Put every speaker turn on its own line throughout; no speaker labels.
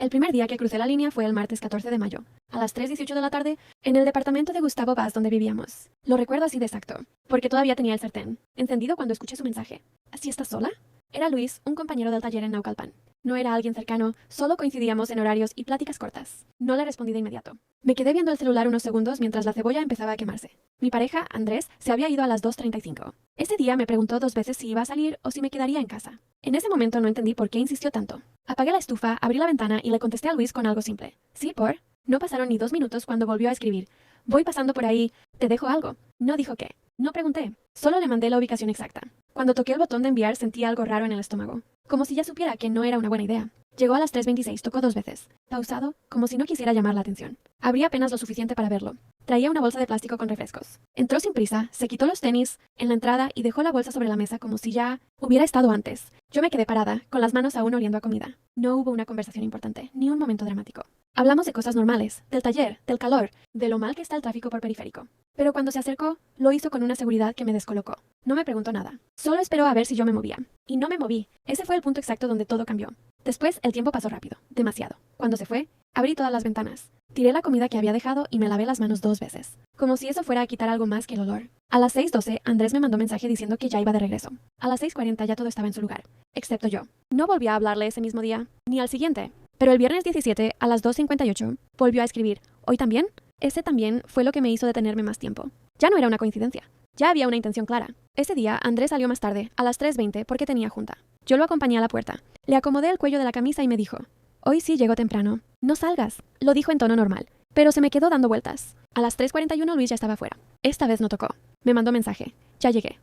El primer día que crucé la línea fue el martes 14 de mayo, a las 3:18 de la tarde, en el departamento de Gustavo Vaz donde vivíamos. Lo recuerdo así de exacto, porque todavía tenía el sartén encendido cuando escuché su mensaje. ¿Así estás sola? Era Luis, un compañero del taller en Naucalpan. No era alguien cercano, solo coincidíamos en horarios y pláticas cortas. No le respondí de inmediato. Me quedé viendo el celular unos segundos mientras la cebolla empezaba a quemarse. Mi pareja, Andrés, se había ido a las 2:35. Ese día me preguntó 2 veces si iba a salir o si me quedaría en casa. En ese momento no entendí por qué insistió tanto. Apagué la estufa, abrí la ventana y le contesté a Luis con algo simple. Sí, por. No pasaron ni 2 minutos cuando volvió a escribir. Voy pasando por ahí, ¿te dejo algo? No dijo qué. No pregunté. Solo le mandé la ubicación exacta. Cuando toqué el botón de enviar sentí algo raro en el estómago. Como si ya supiera que no era una buena idea. Llegó a las 3:26, tocó 2 veces. Pausado, como si no quisiera llamar la atención. Abrí apenas lo suficiente para verlo. Traía una bolsa de plástico con refrescos. Entró sin prisa, se quitó los tenis en la entrada y dejó la bolsa sobre la mesa como si ya hubiera estado antes. Yo me quedé parada, con las manos aún oliendo a comida. No hubo una conversación importante, ni un momento dramático. Hablamos de cosas normales, del taller, del calor, de lo mal que está el tráfico por periférico. Pero cuando se acercó, lo hizo con una seguridad que me descolocó. No me preguntó nada. Solo esperó a ver si yo me movía. Y no me moví. Ese fue el punto exacto donde todo cambió. Después, el tiempo pasó rápido. Demasiado. Cuando se fue, abrí todas las ventanas. Tiré la comida que había dejado y me lavé las manos 2 veces. Como si eso fuera a quitar algo más que el olor. A las 6:12, Andrés me mandó mensaje diciendo que ya iba de regreso. A las 6:40 ya todo estaba en su lugar. Excepto yo. No volví a hablarle ese mismo día, ni al siguiente. Pero el viernes 17, a las 2:58, volvió a escribir. ¿Hoy también? Ese también fue lo que me hizo detenerme más tiempo. Ya no era una coincidencia. Ya había una intención clara. Ese día, Andrés salió más tarde, a las 3:20, porque tenía junta. Yo lo acompañé a la puerta. Le acomodé el cuello de la camisa y me dijo, hoy sí llego temprano. No salgas. Lo dijo en tono normal, pero se me quedó dando vueltas. A las 3:41 Luis ya estaba fuera. Esta vez no tocó. Me mandó mensaje. Ya llegué.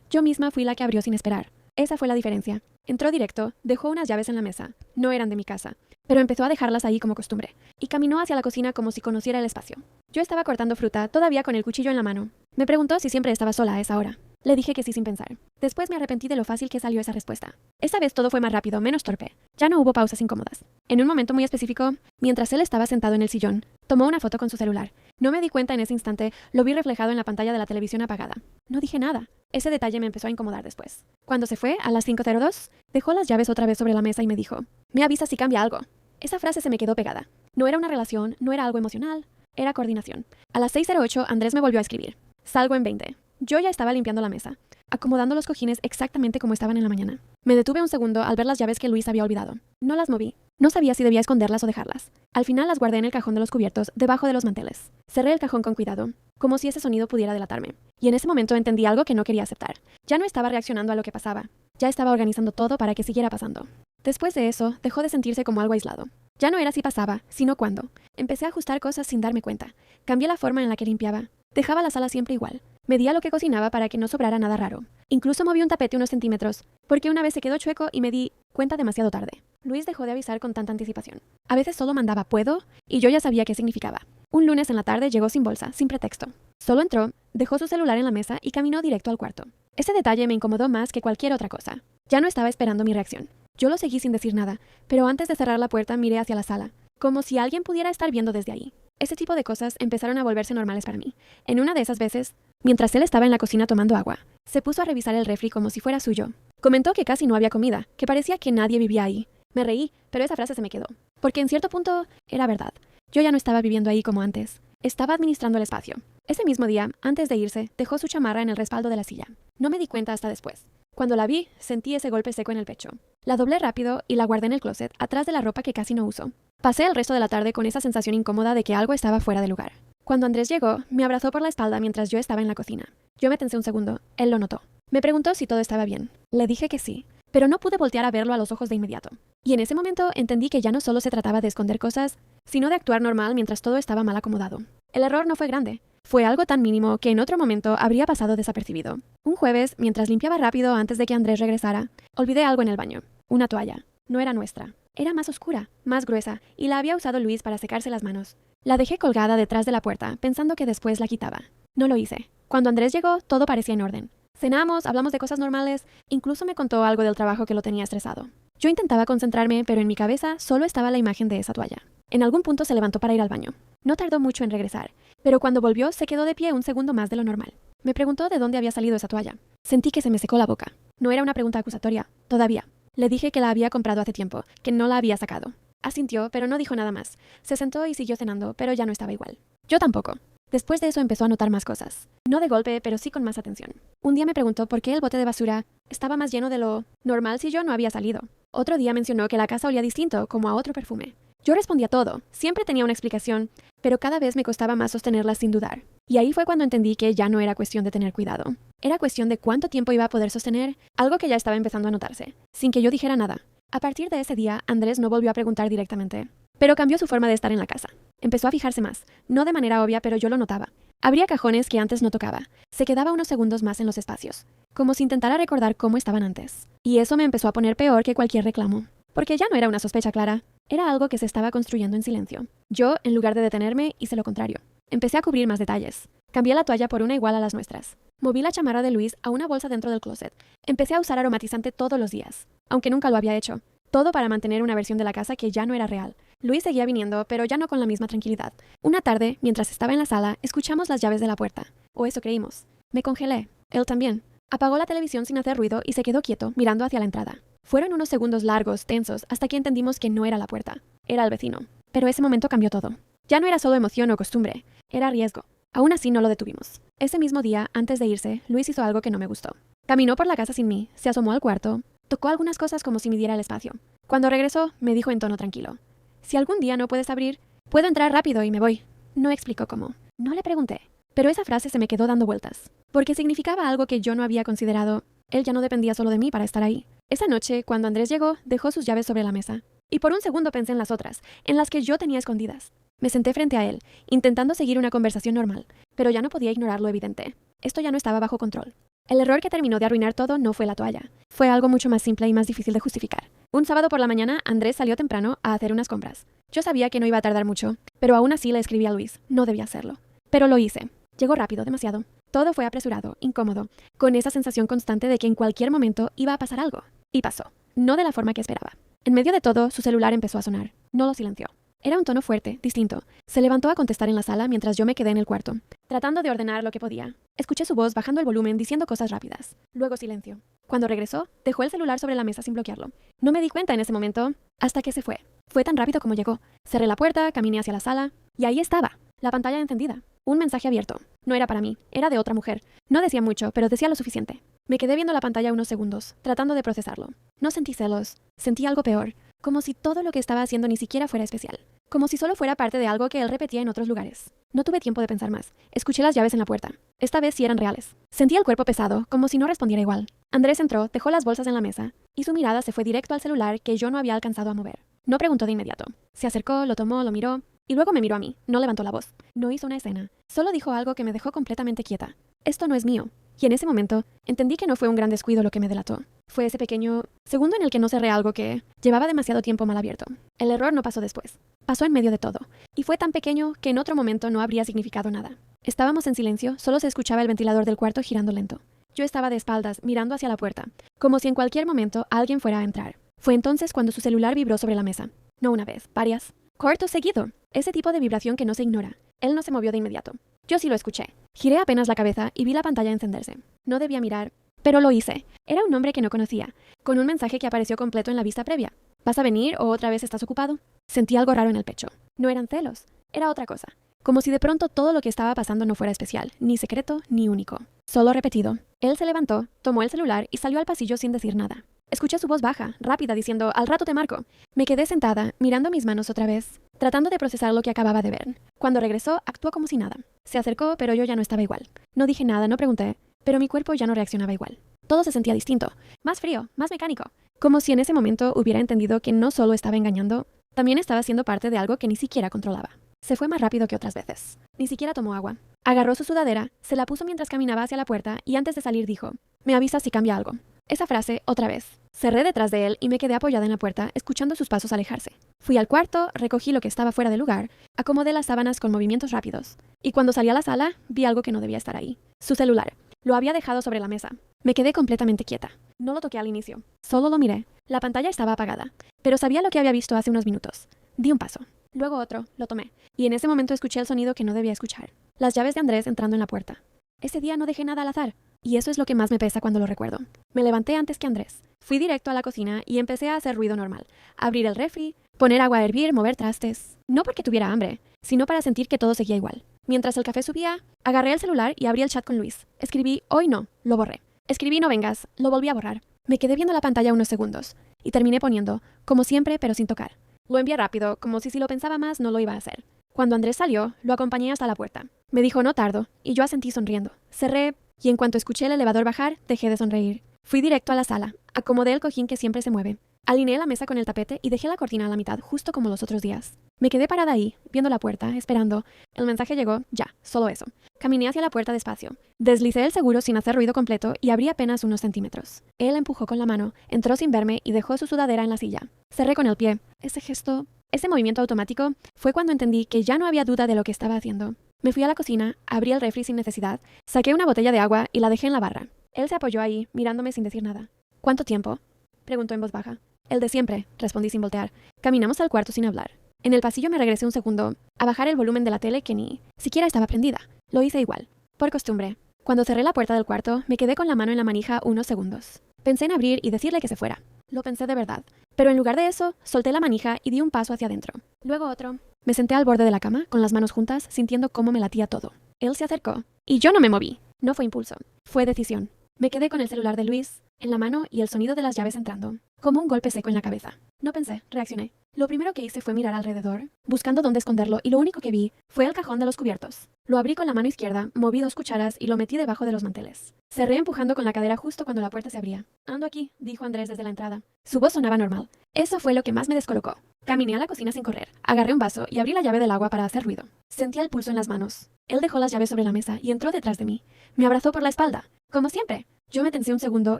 Yo misma fui la que abrió sin esperar. Esa fue la diferencia. Entró directo, dejó unas llaves en la mesa. No eran de mi casa, pero empezó a dejarlas ahí como costumbre. Y caminó hacia la cocina como si conociera el espacio. Yo estaba cortando fruta, todavía con el cuchillo en la mano. Me preguntó si siempre estaba sola a esa hora. Le dije que sí sin pensar. Después me arrepentí de lo fácil que salió esa respuesta. Esta vez todo fue más rápido, menos torpe. Ya no hubo pausas incómodas. En un momento muy específico, mientras él estaba sentado en el sillón, tomó una foto con su celular. No me di cuenta en ese instante, lo vi reflejado en la pantalla de la televisión apagada. No dije nada. Ese detalle me empezó a incomodar después. Cuando se fue, a las 5:02, dejó las llaves otra vez sobre la mesa y me dijo, me avisa si cambia algo. Esa frase se me quedó pegada. No era una relación, no era algo emocional, era coordinación. A las 6:08, Andrés me volvió a escribir. Salgo en 20. Yo ya estaba limpiando la mesa, acomodando los cojines exactamente como estaban en la mañana. Me detuve un segundo al ver las llaves que Luis había olvidado. No las moví. No sabía si debía esconderlas o dejarlas. Al final las guardé en el cajón de los cubiertos, debajo de los manteles. Cerré el cajón con cuidado, como si ese sonido pudiera delatarme. Y en ese momento entendí algo que no quería aceptar. Ya no estaba reaccionando a lo que pasaba. Ya estaba organizando todo para que siguiera pasando. Después de eso, dejó de sentirse como algo aislado. Ya no era si pasaba, sino cuándo. Empecé a ajustar cosas sin darme cuenta. Cambié la forma en la que limpiaba. Dejaba la sala siempre igual. Medía lo que cocinaba para que no sobrara nada raro. Incluso moví un tapete unos centímetros, porque una vez se quedó chueco y me di cuenta demasiado tarde. Luis dejó de avisar con tanta anticipación. A veces solo mandaba "puedo" y yo ya sabía qué significaba. Un lunes en la tarde llegó sin bolsa, sin pretexto. Solo entró, dejó su celular en la mesa y caminó directo al cuarto. Ese detalle me incomodó más que cualquier otra cosa. Ya no estaba esperando mi reacción. Yo lo seguí sin decir nada, pero antes de cerrar la puerta miré hacia la sala, como si alguien pudiera estar viendo desde ahí. Ese tipo de cosas empezaron a volverse normales para mí. En una de esas veces, mientras él estaba en la cocina tomando agua, se puso a revisar el refri como si fuera suyo. Comentó que casi no había comida, que parecía que nadie vivía ahí. Me reí, pero esa frase se me quedó. Porque en cierto punto, era verdad. Yo ya no estaba viviendo ahí como antes. Estaba administrando el espacio. Ese mismo día, antes de irse, dejó su chamarra en el respaldo de la silla. No me di cuenta hasta después. Cuando la vi, sentí ese golpe seco en el pecho. La doblé rápido y la guardé en el closet, atrás de la ropa que casi no uso. Pasé el resto de la tarde con esa sensación incómoda de que algo estaba fuera de lugar. Cuando Andrés llegó, me abrazó por la espalda mientras yo estaba en la cocina. Yo me tensé un segundo. Él lo notó. Me preguntó si todo estaba bien. Le dije que sí, pero no pude voltear a verlo a los ojos de inmediato. Y en ese momento entendí que ya no solo se trataba de esconder cosas, sino de actuar normal mientras todo estaba mal acomodado. El error no fue grande. Fue algo tan mínimo que en otro momento habría pasado desapercibido. Un jueves, mientras limpiaba rápido antes de que Andrés regresara, olvidé algo en el baño. Una toalla. No era nuestra. Era más oscura, más gruesa, y la había usado Luis para secarse las manos. La dejé colgada detrás de la puerta, pensando que después la quitaba. No lo hice. Cuando Andrés llegó, todo parecía en orden. Cenamos, hablamos de cosas normales, incluso me contó algo del trabajo que lo tenía estresado. Yo intentaba concentrarme, pero en mi cabeza solo estaba la imagen de esa toalla. En algún punto se levantó para ir al baño. No tardó mucho en regresar, pero cuando volvió se quedó de pie un segundo más de lo normal. Me preguntó de dónde había salido esa toalla. Sentí que se me secó la boca. No era una pregunta acusatoria, todavía. Le dije que la había comprado hace tiempo, que no la había sacado. Asintió, pero no dijo nada más. Se sentó y siguió cenando, pero ya no estaba igual. Yo tampoco. Después de eso empezó a notar más cosas. No de golpe, pero sí con más atención. Un día me preguntó por qué el bote de basura estaba más lleno de lo normal si yo no había salido. Otro día mencionó que la casa olía distinto, como a otro perfume. Yo respondía todo. Siempre tenía una explicación, pero cada vez me costaba más sostenerla sin dudar. Y ahí fue cuando entendí que ya no era cuestión de tener cuidado. Era cuestión de cuánto tiempo iba a poder sostener algo que ya estaba empezando a notarse, sin que yo dijera nada. A partir de ese día, Andrés no volvió a preguntar directamente, pero cambió su forma de estar en la casa. Empezó a fijarse más, no de manera obvia, pero yo lo notaba. Abría cajones que antes no tocaba. Se quedaba unos segundos más en los espacios, como si intentara recordar cómo estaban antes. Y eso me empezó a poner peor que cualquier reclamo, porque ya no era una sospecha clara, era algo que se estaba construyendo en silencio. Yo, en lugar de detenerme, hice lo contrario. Empecé a cubrir más detalles. Cambié la toalla por una igual a las nuestras. Moví la chamarra de Luis a una bolsa dentro del closet. Empecé a usar aromatizante todos los días, aunque nunca lo había hecho. Todo para mantener una versión de la casa que ya no era real. Luis seguía viniendo, pero ya no con la misma tranquilidad. Una tarde, mientras estaba en la sala, escuchamos las llaves de la puerta. O eso creímos. Me congelé. Él también. Apagó la televisión sin hacer ruido y se quedó quieto, mirando hacia la entrada. Fueron unos segundos largos, tensos, hasta que entendimos que no era la puerta. Era el vecino. Pero ese momento cambió todo. Ya no era solo emoción o costumbre. Era riesgo. Aún así no lo detuvimos. Ese mismo día, antes de irse, Luis hizo algo que no me gustó. Caminó por la casa sin mí, se asomó al cuarto, tocó algunas cosas como si midiera el espacio. Cuando regresó, me dijo en tono tranquilo: si algún día no puedes abrir, puedo entrar rápido y me voy. No explicó cómo. No le pregunté. Pero esa frase se me quedó dando vueltas, porque significaba algo que yo no había considerado. Él ya no dependía solo de mí para estar ahí. Esa noche, cuando Andrés llegó, dejó sus llaves sobre la mesa. Y por un segundo pensé en las otras, en las que yo tenía escondidas. Me senté frente a él, intentando seguir una conversación normal, pero ya no podía ignorar lo evidente. Esto ya no estaba bajo control. El error que terminó de arruinar todo no fue la toalla. Fue algo mucho más simple y más difícil de justificar. Un sábado por la mañana, Andrés salió temprano a hacer unas compras. Yo sabía que no iba a tardar mucho, pero aún así le escribí a Luis. No debía hacerlo. Pero lo hice. Llegó rápido, demasiado. Todo fue apresurado, incómodo, con esa sensación constante de que en cualquier momento iba a pasar algo. Y pasó. No de la forma que esperaba. En medio de todo, su celular empezó a sonar. No lo silenció. Era un tono fuerte, distinto. Se levantó a contestar en la sala mientras yo me quedé en el cuarto, tratando de ordenar lo que podía. Escuché su voz bajando el volumen, diciendo cosas rápidas. Luego silencio. Cuando regresó, dejó el celular sobre la mesa sin bloquearlo. No me di cuenta en ese momento, hasta que se fue. Fue tan rápido como llegó. Cerré la puerta, caminé hacia la sala, y ahí estaba, la pantalla encendida. Un mensaje abierto. No era para mí, era de otra mujer. No decía mucho, pero decía lo suficiente. Me quedé viendo la pantalla unos segundos, tratando de procesarlo. No sentí celos, sentí algo peor. Como si todo lo que estaba haciendo ni siquiera fuera especial. Como si solo fuera parte de algo que él repetía en otros lugares. No tuve tiempo de pensar más. Escuché las llaves en la puerta. Esta vez sí eran reales. Sentí el cuerpo pesado, como si no respondiera igual. Andrés entró, dejó las bolsas en la mesa, y su mirada se fue directo al celular que yo no había alcanzado a mover. No preguntó de inmediato. Se acercó, lo tomó, lo miró, y luego me miró a mí. No levantó la voz. No hizo una escena. Solo dijo algo que me dejó completamente quieta. Esto no es mío. Y en ese momento, entendí que no fue un gran descuido lo que me delató. Fue ese pequeño segundo en el que no cerré algo que llevaba demasiado tiempo mal abierto. El error no pasó después. Pasó en medio de todo. Y fue tan pequeño que en otro momento no habría significado nada. Estábamos en silencio, solo se escuchaba el ventilador del cuarto girando lento. Yo estaba de espaldas, mirando hacia la puerta, como si en cualquier momento alguien fuera a entrar. Fue entonces cuando su celular vibró sobre la mesa. No una vez, varias. Corto seguido. Ese tipo de vibración que no se ignora. Él no se movió de inmediato. Yo sí lo escuché. Giré apenas la cabeza y vi la pantalla encenderse. No debía mirar, pero lo hice. Era un nombre que no conocía, con un mensaje que apareció completo en la vista previa. ¿Vas a venir o otra vez estás ocupado? Sentí algo raro en el pecho. No eran celos, era otra cosa. Como si de pronto todo lo que estaba pasando no fuera especial, ni secreto, ni único. Solo repetido. Él se levantó, tomó el celular y salió al pasillo sin decir nada. Escuché su voz baja, rápida, diciendo: al rato te marco. Me quedé sentada, mirando mis manos otra vez, tratando de procesar lo que acababa de ver. Cuando regresó, actuó como si nada. Se acercó, pero yo ya no estaba igual. No dije nada, no pregunté, pero mi cuerpo ya no reaccionaba igual. Todo se sentía distinto, más frío, más mecánico. Como si en ese momento hubiera entendido que no solo estaba engañando, también estaba siendo parte de algo que ni siquiera controlaba. Se fue más rápido que otras veces. Ni siquiera tomó agua. Agarró su sudadera, se la puso mientras caminaba hacia la puerta y antes de salir dijo: me avisas si cambia algo. Esa frase, otra vez. Cerré detrás de él y me quedé apoyada en la puerta, escuchando sus pasos alejarse. Fui al cuarto, recogí lo que estaba fuera de lugar, acomodé las sábanas con movimientos rápidos. Y cuando salí a la sala, vi algo que no debía estar ahí. Su celular. Lo había dejado sobre la mesa. Me quedé completamente quieta. No lo toqué al inicio. Solo lo miré. La pantalla estaba apagada, pero sabía lo que había visto hace unos minutos. Di un paso. Luego otro, lo tomé. Y en ese momento escuché el sonido que no debía escuchar. Las llaves de Andrés entrando en la puerta. Ese día no dejé nada al azar. Y eso es lo que más me pesa cuando lo recuerdo. Me levanté antes que Andrés. Fui directo a la cocina y empecé a hacer ruido normal. Abrir el refri, poner agua a hervir, mover trastes. No porque tuviera hambre, sino para sentir que todo seguía igual. Mientras el café subía, agarré el celular y abrí el chat con Luis. Escribí, hoy no, lo borré. Escribí, no vengas, lo volví a borrar. Me quedé viendo la pantalla unos segundos y terminé poniendo, como siempre, pero sin tocar. Lo envié rápido, como si lo pensaba más no lo iba a hacer. Cuando Andrés salió, lo acompañé hasta la puerta. Me dijo, no tardo, y yo asentí sonriendo. Cerré, y en cuanto escuché el elevador bajar, dejé de sonreír. Fui directo a la sala, acomodé el cojín que siempre se mueve. Alineé la mesa con el tapete y dejé la cortina a la mitad, justo como los otros días. Me quedé parada ahí, viendo la puerta, esperando. El mensaje llegó, ya, solo eso. Caminé hacia la puerta despacio. Deslicé el seguro sin hacer ruido completo y abrí apenas unos centímetros. Él empujó con la mano, entró sin verme y dejó su sudadera en la silla. Cerré con el pie. Ese movimiento automático fue cuando entendí que ya no había duda de lo que estaba haciendo. Me fui a la cocina, abrí el refri sin necesidad, saqué una botella de agua y la dejé en la barra. Él se apoyó ahí, mirándome sin decir nada. ¿Cuánto tiempo?, preguntó en voz baja. El de siempre, respondí sin voltear. Caminamos al cuarto sin hablar. En el pasillo me regresé un segundo a bajar el volumen de la tele que ni siquiera estaba prendida. Lo hice igual, por costumbre. Cuando cerré la puerta del cuarto, me quedé con la mano en la manija unos segundos. Pensé en abrir y decirle que se fuera. Lo pensé de verdad. Pero en lugar de eso, solté la manija y di un paso hacia adentro. Luego otro. Me senté al borde de la cama, con las manos juntas, sintiendo cómo me latía todo. Él se acercó, y yo no me moví. No fue impulso, fue decisión. Me quedé con el celular de Luis en la mano y el sonido de las llaves entrando, como un golpe seco en la cabeza. No pensé, reaccioné. Lo primero que hice fue mirar alrededor, buscando dónde esconderlo, y lo único que vi fue el cajón de los cubiertos. Lo abrí con la mano izquierda, moví 2 cucharas y lo metí debajo de los manteles. Cerré empujando con la cadera justo cuando la puerta se abría. Ando aquí, dijo Andrés desde la entrada. Su voz sonaba normal. Eso fue lo que más me descolocó. Caminé a la cocina sin correr, agarré un vaso y abrí la llave del agua para hacer ruido. Sentía el pulso en las manos. Él dejó las llaves sobre la mesa y entró detrás de mí. Me abrazó por la espalda, como siempre. Yo me tensé un segundo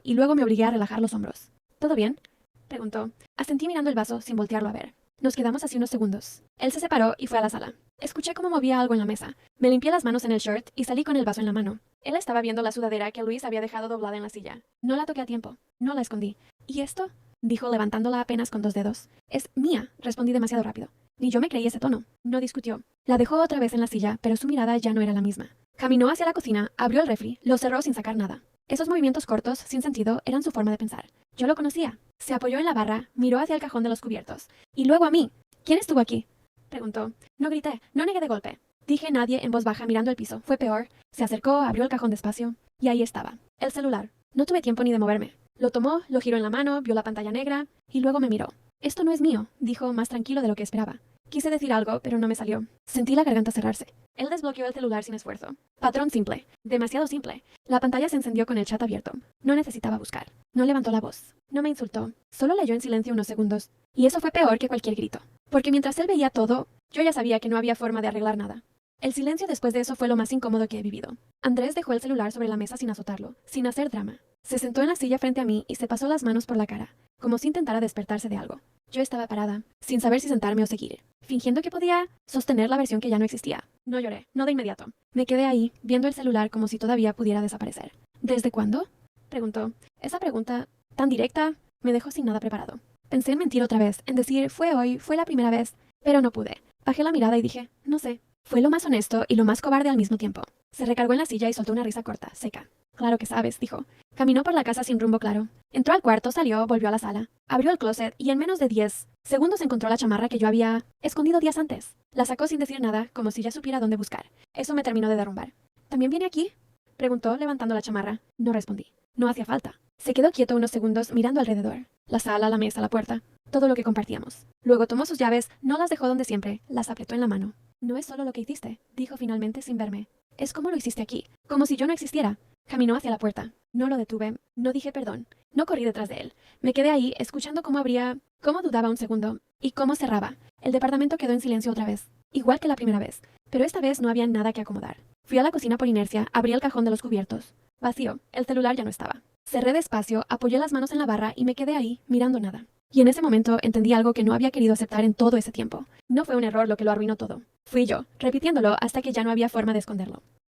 y luego me obligué a relajar los hombros. ¿Todo bien?, preguntó. Asentí mirando el vaso sin voltearlo a ver. Nos quedamos así unos segundos. Él se separó y fue a la sala. Escuché cómo movía algo en la mesa. Me limpié las manos en el shirt y salí con el vaso en la mano. Él estaba viendo la sudadera que Luis había dejado doblada en la silla. No la toqué a tiempo. No la escondí. ¿Y esto?, dijo levantándola apenas con 2 dedos. Es mía, respondí demasiado rápido. Ni yo me creí ese tono. No discutió. La dejó otra vez en la silla, pero su mirada ya no era la misma. Caminó hacia la cocina, abrió el refri, lo cerró sin sacar nada. Esos movimientos cortos, sin sentido, eran su forma de pensar. Yo lo conocía. Se apoyó en la barra, miró hacia el cajón de los cubiertos. Y luego a mí. ¿Quién estuvo aquí?, preguntó. No grité, no negué de golpe. Dije nadie en voz baja mirando el piso. Fue peor. Se acercó, abrió el cajón despacio. Y ahí estaba. El celular. No tuve tiempo ni de moverme. Lo tomó, lo giró en la mano, vio la pantalla negra y luego me miró. Esto no es mío, dijo más tranquilo de lo que esperaba. Quise decir algo, pero no me salió. Sentí la garganta cerrarse. Él desbloqueó el celular sin esfuerzo. Patrón simple. Demasiado simple. La pantalla se encendió con el chat abierto. No necesitaba buscar. No levantó la voz. No me insultó. Solo leyó en silencio unos segundos. Y eso fue peor que cualquier grito. Porque mientras él veía todo, yo ya sabía que no había forma de arreglar nada. El silencio después de eso fue lo más incómodo que he vivido. Andrés dejó el celular sobre la mesa sin azotarlo, sin hacer drama. Se sentó en la silla frente a mí y se pasó las manos por la cara, como si intentara despertarse de algo. Yo estaba parada, sin saber si sentarme o seguir, fingiendo que podía sostener la versión que ya no existía. No lloré, no de inmediato. Me quedé ahí, viendo el celular como si todavía pudiera desaparecer. ¿Desde cuándo?, preguntó. Esa pregunta, tan directa, me dejó sin nada preparado. Pensé en mentir otra vez, en decir, fue hoy, fue la primera vez, pero no pude. Bajé la mirada y dije, no sé. Fue lo más honesto y lo más cobarde al mismo tiempo. Se recargó en la silla y soltó una risa corta, seca. Claro que sabes, dijo. Caminó por la casa sin rumbo claro. Entró al cuarto, salió, volvió a la sala. Abrió el closet y en menos de 10 segundos encontró la chamarra que yo había escondido días antes. La sacó sin decir nada, como si ya supiera dónde buscar. Eso me terminó de derrumbar. ¿También viene aquí?, preguntó, levantando la chamarra. No respondí. No hacía falta. Se quedó quieto unos segundos mirando alrededor. La sala, la mesa, la puerta. Todo lo que compartíamos. Luego tomó sus llaves, no las dejó donde siempre, las apretó en la mano. No es solo lo que hiciste, dijo finalmente sin verme. Es como lo hiciste aquí, como si yo no existiera. Caminó hacia la puerta. No lo detuve, no dije perdón. No corrí detrás de él. Me quedé ahí, escuchando cómo abría, cómo dudaba un segundo, y cómo cerraba. El departamento quedó en silencio otra vez, igual que la primera vez. Pero esta vez no había nada que acomodar. Fui a la cocina por inercia, abrí el cajón de los cubiertos. Vacío, el celular ya no estaba. Cerré despacio, apoyé las manos en la barra y me quedé ahí, mirando nada. Y en ese momento entendí algo que no había querido aceptar en todo ese tiempo. No fue un error lo que lo arruinó todo. Fui yo, repitiéndolo hasta que ya no había forma de esconderlo.